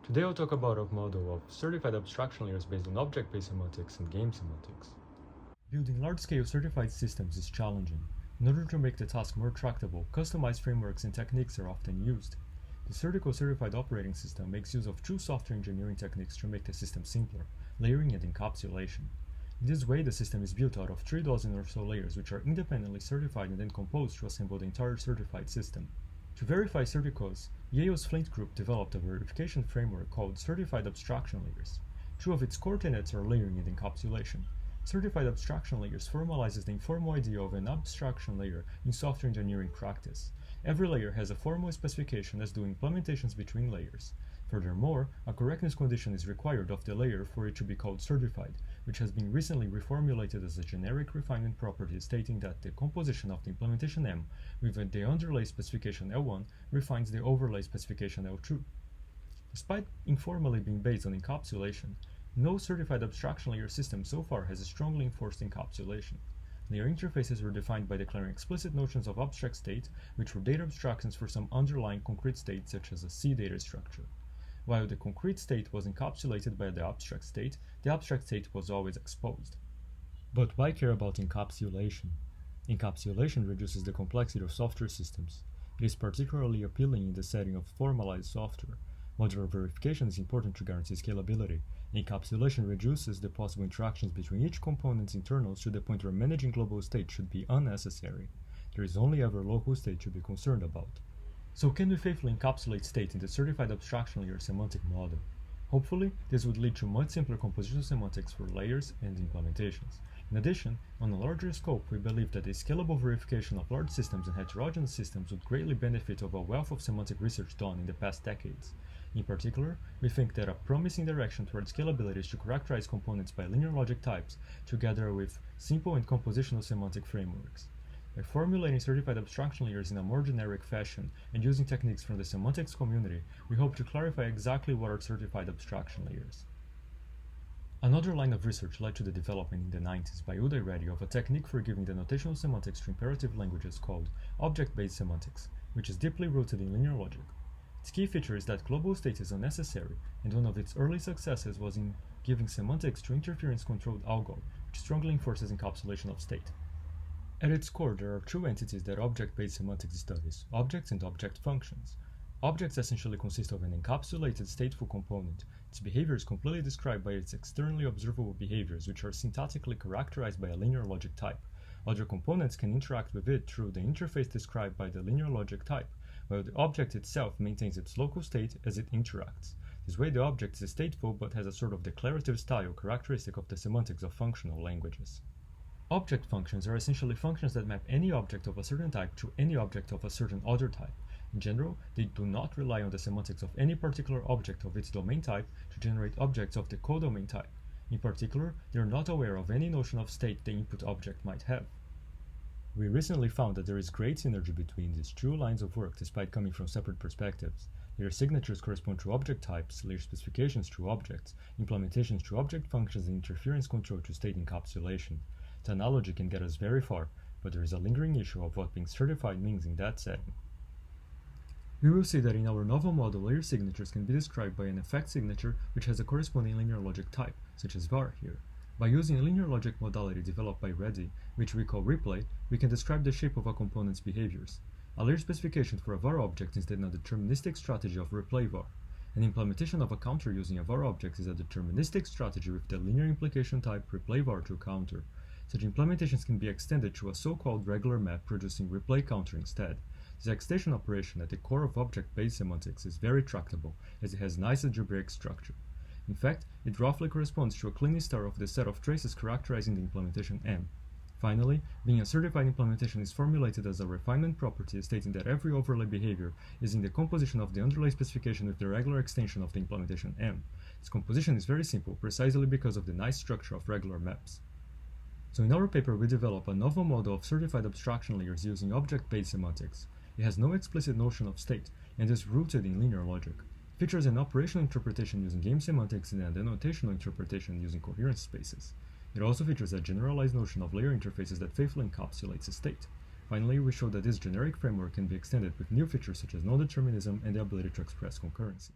Today I'll talk about a model of certified abstraction layers based on object-based semantics and game semantics. Building large-scale certified systems is challenging. In order to make the task more tractable, customized frameworks and techniques are often used. The Certico Certified Operating System makes use of two software engineering techniques to make the system simpler: layering and encapsulation. In this way, the system is built out of 3 dozen or so layers which are independently certified and then composed to assemble the entire certified system. To verify certicos, Yale's Flint Group developed a verification framework called Certified Abstraction Layers. Two of its core tenets are layering and encapsulation. Certified Abstraction Layers formalizes the informal idea of an abstraction layer in software engineering practice. Every layer has a formal specification, as do implementations between layers. Furthermore, a correctness condition is required of the layer for it to be called certified, which has been recently reformulated as a generic refinement property stating that the composition of the implementation M with the underlay specification L1 refines the overlay specification L2. Despite informally being based on encapsulation, no certified abstraction layer system so far has a strongly enforced encapsulation. Layer interfaces were defined by declaring explicit notions of abstract state, which were data abstractions for some underlying concrete state such as a C data structure. While the concrete state was encapsulated by the abstract state was always exposed. But why care about encapsulation? Encapsulation reduces the complexity of software systems. It is particularly appealing in the setting of formalized software. Modular verification is important to guarantee scalability. Encapsulation reduces the possible interactions between each component's internals to the point where managing global state should be unnecessary. There is only ever local state to be concerned about. So can we faithfully encapsulate state in the certified abstraction layer semantic model? Hopefully, this would lead to much simpler compositional semantics for layers and implementations. In addition, on a larger scope, we believe that a scalable verification of large systems and heterogeneous systems would greatly benefit of a wealth of semantic research done in the past decades. In particular, we think that a promising direction toward scalability is to characterize components by linear logic types together with simple and compositional semantic frameworks. By formulating certified abstraction layers in a more generic fashion and using techniques from the semantics community, we hope to clarify exactly what are certified abstraction layers. Another line of research led to the development in the 90s by Reddy of a technique for giving the notational semantics to imperative languages called object-based semantics, which is deeply rooted in linear logic. Its key feature is that global state is unnecessary, and one of its early successes was in giving semantics to interference-controlled algo, which strongly enforces encapsulation of state. At its core, there are two entities that object-based semantics studies: objects and object functions. Objects essentially consist of an encapsulated stateful component. Its behavior is completely described by its externally observable behaviors, which are syntactically characterized by a linear logic type. Other components can interact with it through the interface described by the linear logic type, while the object itself maintains its local state as it interacts. This way, the object is stateful but has a sort of declarative style characteristic of the semantics of functional languages. Object functions are essentially functions that map any object of a certain type to any object of a certain other type. In general, they do not rely on the semantics of any particular object of its domain type to generate objects of the codomain type. In particular, they are not aware of any notion of state the input object might have. We recently found that there is great synergy between these two lines of work despite coming from separate perspectives. Layer signatures correspond to object types, layer specifications to objects, implementations to object functions, and interference control to state encapsulation. The analogy can get us very far, but there is a lingering issue of what being certified means in that setting. We will see that in our novel model, layer signatures can be described by an effect signature which has a corresponding linear logic type, such as var here. By using a linear logic modality developed by Reddy, which we call replay, we can describe the shape of a component's behaviors. A layer specification for a var object is then a deterministic strategy of replay var. An implementation of a counter using a var object is a deterministic strategy with the linear implication type replay var to counter. Such implementations can be extended to a so-called regular map producing replay counter instead. This extension operation at the core of object-based semantics is very tractable, as it has nice algebraic structure. In fact, it roughly corresponds to a clean star of the set of traces characterizing the implementation M. Finally, being a certified implementation is formulated as a refinement property stating that every overlay behavior is in the composition of the underlay specification with the regular extension of the implementation M. This composition is very simple, precisely because of the nice structure of regular maps. So in our paper, we develop a novel model of certified abstraction layers using object-based semantics. It has no explicit notion of state, and is rooted in linear logic. It features an operational interpretation using game semantics and a denotational interpretation using coherence spaces. It also features a generalized notion of layer interfaces that faithfully encapsulates a state. Finally, we show that this generic framework can be extended with new features such as non-determinism and the ability to express concurrency.